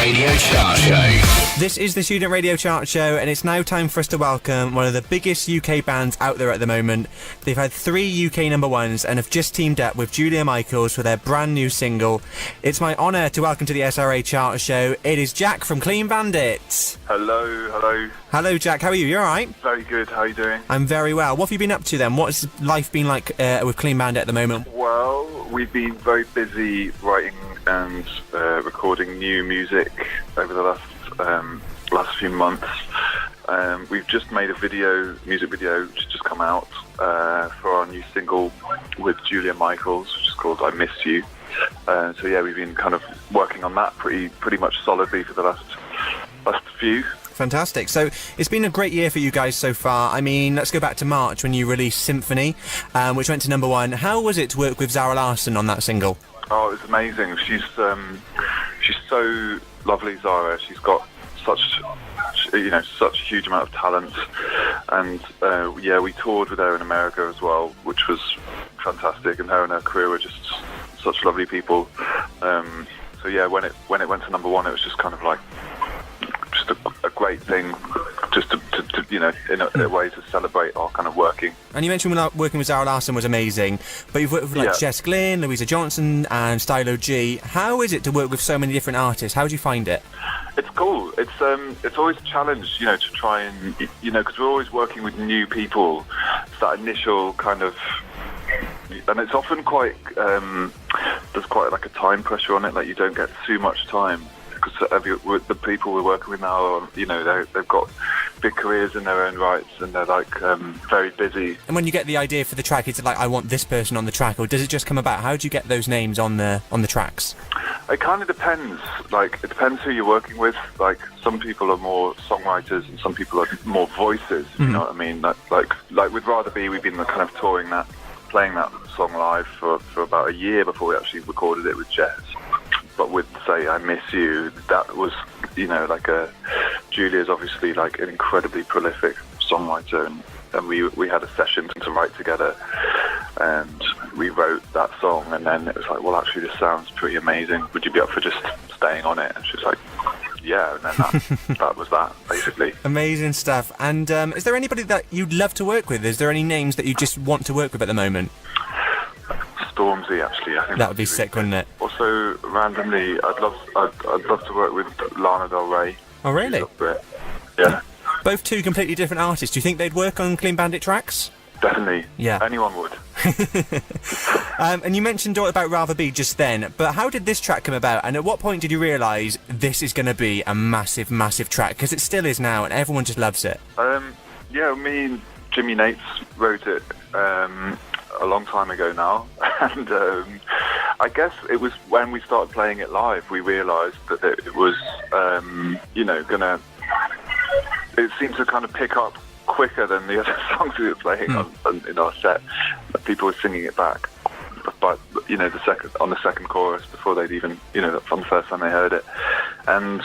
Radio Chart Show. This is the Student Radio Chart Show, and it's now time for us to welcome one of the biggest UK bands out there at the moment. They've had 3 UK number ones and have just teamed up with Julia Michaels for their brand new single. It's my honour to welcome to the SRA Chart Show. It is Jack from Clean Bandit. Hello. Hello, Jack. How are you? You all right? Very good. How are you doing? I'm very well. What have you been up to then? What's life been like with Clean Bandit at the moment? Well, we've been very busy writing and recording new music over the last few months. We've just made a music video, which has just come out for our new single with Julia Michaels, which is called I Miss You. So yeah, we've been kind of working on that pretty much solidly for the last few. Fantastic. So it's been a great year for you guys so far. I mean, let's go back to March when you released Symphony, which went to number one. How was it to work with SRA Larson on that single? Oh, it was amazing. She's so lovely, Zara. She's got such a huge amount of talent, and we toured with her in America as well, which was fantastic. And her crew were just such lovely people. So yeah, when it went to number one, it was just kind of like just a great thing, just to in a way to celebrate our kind of working. And you mentioned working with SRA Larson was amazing, but you've worked with Jess Glynn, Louisa Johnson and Stylo G. How is it to work with so many different artists? How do you find it? It's cool. It's always a challenge, to try and, because we're always working with new people. It's that initial kind of, and it's often quite, there's quite like a time pressure on it, like you don't get too much time. Because the people we're working with now, they've got big careers in their own rights, and they're like very busy. And when you get the idea for the track, is it like I want this person on the track, or does it just come about? How do you get those names on the tracks? It kind of depends. Like it depends who you're working with. Like some people are more songwriters, and some people are more voices. Mm-hmm. You know what I mean? Like with Rather Be, we've been kind of touring that, playing that song live for about a year before we actually recorded it with Jess. But with, say, I Miss You, that was, Julia's obviously like an incredibly prolific songwriter, and we had a session to write together, and we wrote that song, and then it was like, well, actually, this sounds pretty amazing. Would you be up for just staying on it? And she was like, yeah, and then that was that, basically. Amazing stuff. And is there anybody that you'd love to work with? Is there any names that you just want to work with at the moment? Stormzy, actually. I think that would be sick, wouldn't it? Also, randomly, I'd love to work with Lana Del Rey. Oh, really? Yeah. Both two completely different artists. Do you think they'd work on Clean Bandit tracks? Definitely. Yeah. Anyone would. And you mentioned about Rather Be just then, but how did this track come about? And at what point did you realise this is going to be a massive, massive track? Because it still is now, and everyone just loves it. Yeah, me and Jimmy Nates wrote it a long time ago now, and I guess it was when we started playing it live we realised that it was it seemed to kind of pick up quicker than the other songs we were playing in our set. People were singing it back, but on the second chorus before they'd even from the first time they heard it, and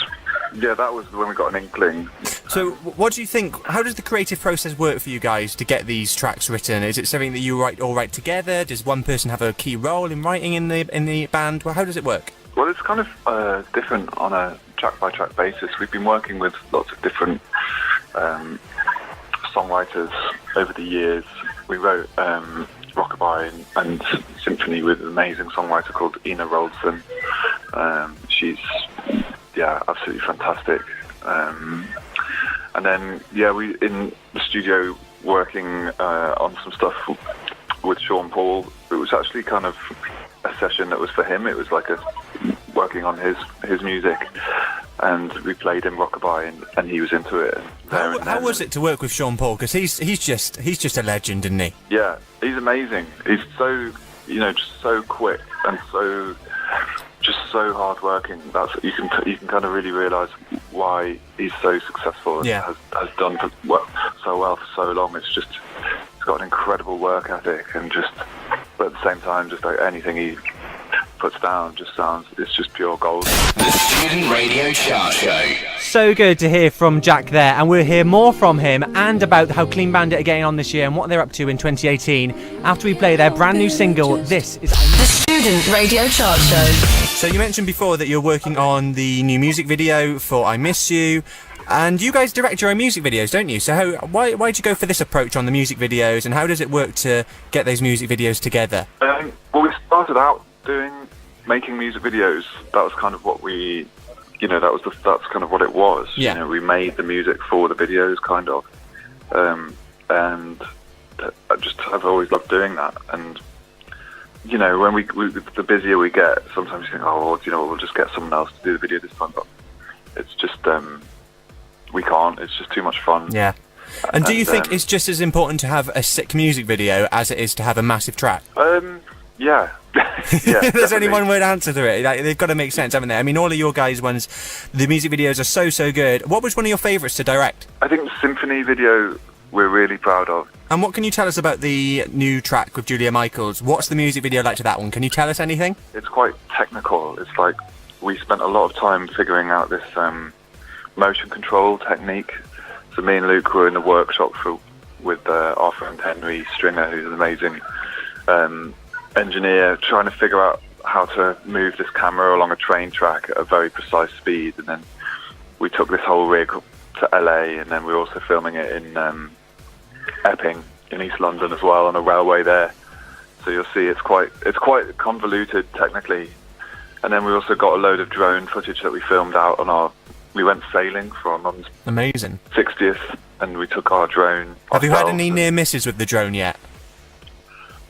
yeah, that was when we got an inkling. So what do you think, how does the creative process work for you guys to get these tracks written? Is it something that you write together? Does one person have a key role in writing in the band? Well, how does it work? Well, it's kind of different on a track-by-track basis. We've been working with lots of different songwriters over the years. We wrote Rockabye and Symphony with an amazing songwriter called Ina Roldson. She's absolutely fantastic. And then, we in the studio working on some stuff with Sean Paul. It was actually kind of a session that was for him. It was like working on his music, and we played him Rockabye, and he was into it. How was it to work with Sean Paul? Because he's just a legend, isn't he? Yeah, he's amazing. He's so just so quick and so hardworking. That's you can kind of really realise why he's so successful and has done so well for so long. It's just he's got an incredible work ethic, and but at the same time, just like anything he puts down it's just pure gold. The Student Radio Chart Show. So good to hear from Jack there, and we'll hear more from him and about how Clean Bandit are getting on this year and what they're up to in 2018 after we play their brand new single. This is the Student Radio Chart Show. So you mentioned before that you're working on the new music video for I Miss You, and you guys direct your own music videos, don't you? So why did you go for this approach on the music videos, and how does it work to get those music videos together? Well, we started out making music videos. That was kind of what we, that's kind of what it was. Yeah. We made the music for the videos, kind of, and I've always loved doing that. And when the busier we get, sometimes you think, we'll just get someone else to do the video this time, but it's just we can't. It's just too much fun. Yeah. And do you think it's just as important to have a sick music video as it is to have a massive track? Yeah. Yeah, there's only one word answer to it. They've got to make sense, haven't they? I mean, all of your guys' ones, the music videos are so good. What was one of your favourites to direct? I think the Symphony video we're really proud of. And what can you tell us about the new track with Julia Michaels? What's the music video like to that one? Can you tell us anything? It's quite technical. It's like we spent a lot of time figuring out this motion control technique. So me and Luke were in the workshop with our friend Henry Stringer, who's an amazing engineer, trying to figure out how to move this camera along a train track at a very precise speed. And then we took this whole rig to LA, and then we were also filming it in Epping in East London as well, on a railway there. So you'll see it's quite convoluted technically. And then we also got a load of drone footage that we filmed out we went sailing for our mum's amazing 60th, and we took our drone. Have you had any near misses with the drone yet?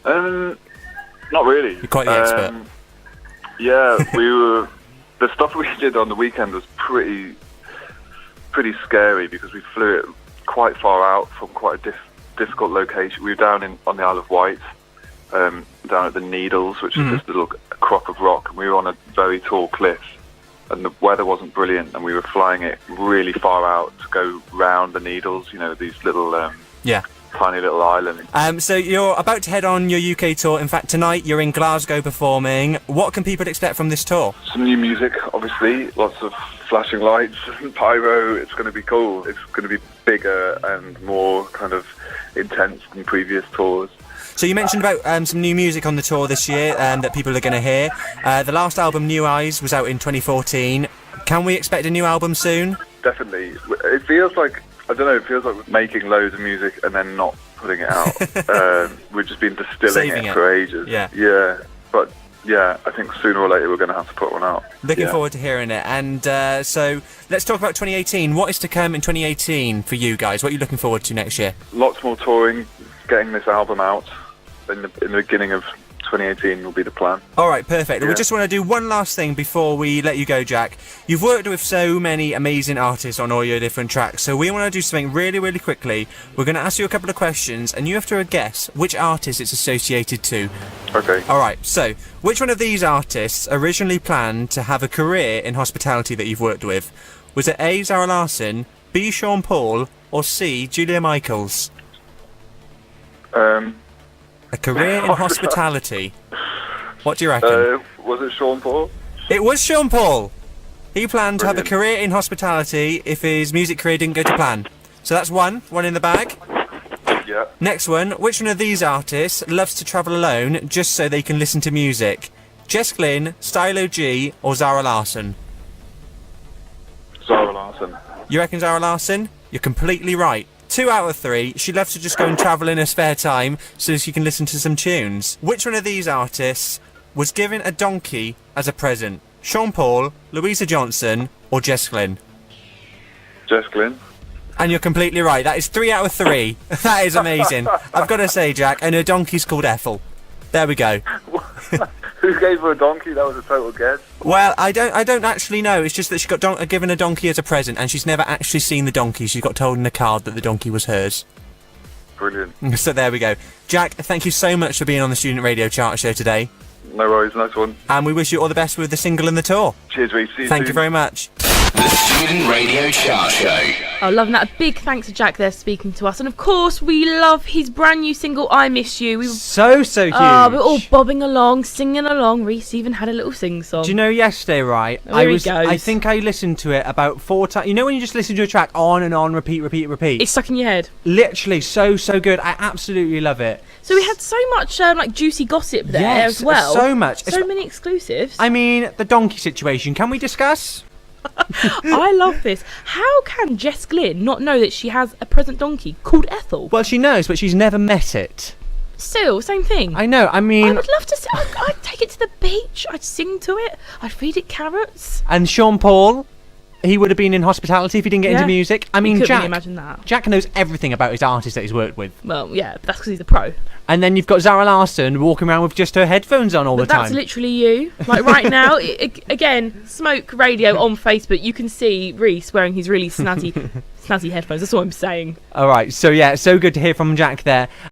Not really. You're quite the expert. Yeah, the stuff we did on the weekend was pretty scary, because we flew it quite far out from quite a difficult location. We were down on the Isle of Wight, down at the Needles, which is just a little crop of rock, and we were on a very tall cliff, and the weather wasn't brilliant, and we were flying it really far out to go round the Needles, these little tiny little island. So you're about to head on your UK tour. In fact, tonight you're in Glasgow performing. What can people expect from this tour? Some new music, obviously. Lots of flashing lights and pyro. It's going to be cool. It's going to be bigger and more kind of intense than previous tours. So you mentioned about some new music on the tour this year that people are going to hear. The last album, New Eyes, was out in 2014. Can we expect a new album soon? Definitely. It feels like we're making loads of music and then not putting it out. We've just been distilling it for ages. Yeah. But yeah, I think sooner or later we're going to have to put one out. Looking forward to hearing it. And so let's talk about 2018. What is to come in 2018 for you guys? What are you looking forward to next year? Lots more touring, getting this album out in the beginning of 2018 will be the plan. All right, perfect. Yeah. We just want to do one last thing before we let you go, Jack. You've worked with so many amazing artists on all your different tracks, so we want to do something really, really quickly. We're going to ask you a couple of questions, and you have to guess which artist it's associated to. Okay. All right, so which one of these artists originally planned to have a career in hospitality that you've worked with? Was it A, Zara Larsson, B, Sean Paul, or C, Julia Michaels? A career in hospitality. What do you reckon? Was it Sean Paul? It was Sean Paul. He planned to have a career in hospitality if his music career didn't go to plan. So that's one in the bag. Yeah. Next one, which one of these artists loves to travel alone just so they can listen to music? Jess Glynn, Stylo G, or Zara Larsson? Zara Larsson. You reckon Zara Larsson? You're completely right. 2 out of 3. She loves to just go and travel in her spare time so she can listen to some tunes. Which one of these artists was given a donkey as a present? Sean Paul, Louisa Johnson, or Jess Glynn? Jess Glynn. And you're completely right. That is 3 out of 3. That is amazing. I've got to say, Jack, and her donkey's called Ethel. There we go. Who gave her a donkey? That was a total guess. Well, I don't actually know. It's just that she got given a donkey as a present, and she's never actually seen the donkey. She got told in a card that the donkey was hers. Brilliant. So there we go. Jack, thank you so much for being on the Student Radio Chart Show today. No worries, nice one. And we wish you all the best with the single and the tour. Cheers, Reece. Thank you very much. The Student Radio Chart Show. Oh, loving that. A big thanks to Jack there speaking to us. And of course, we love his brand new single, I Miss You. We were So huge. we're all bobbing along, singing along. Reese even had a little sing-song. Do you know yesterday, right? Here he goes. I think I listened to it about 4 times. You know when you just listen to a track on and on, repeat? It's stuck in your head. Literally so good. I absolutely love it. So we had so much like juicy gossip there Yes, as well. so much. So many exclusives. I mean, the donkey situation. Can we discuss? I love this. How can Jess Glynn not know that she has a present donkey called Ethel? Well, she knows, but she's never met it. Still, same thing. I know. I mean, I would love to see. I'd take it to the beach. I'd sing to it. I'd feed it carrots. and Sean Paul, he would have been in hospitality if he didn't get into Yeah. music. I You mean, couldn't Jack. really imagine that. Jack knows everything about his artists that he's worked with. Well, yeah, that's because he's a pro. And then you've got Zara Larsson walking around with just her headphones on all But the that's time. literally you. Like right now, again, Smoke Radio on Facebook. You can see Reese wearing his really snazzy headphones. That's what I'm saying. All right. So yeah, so good to hear from Jack there.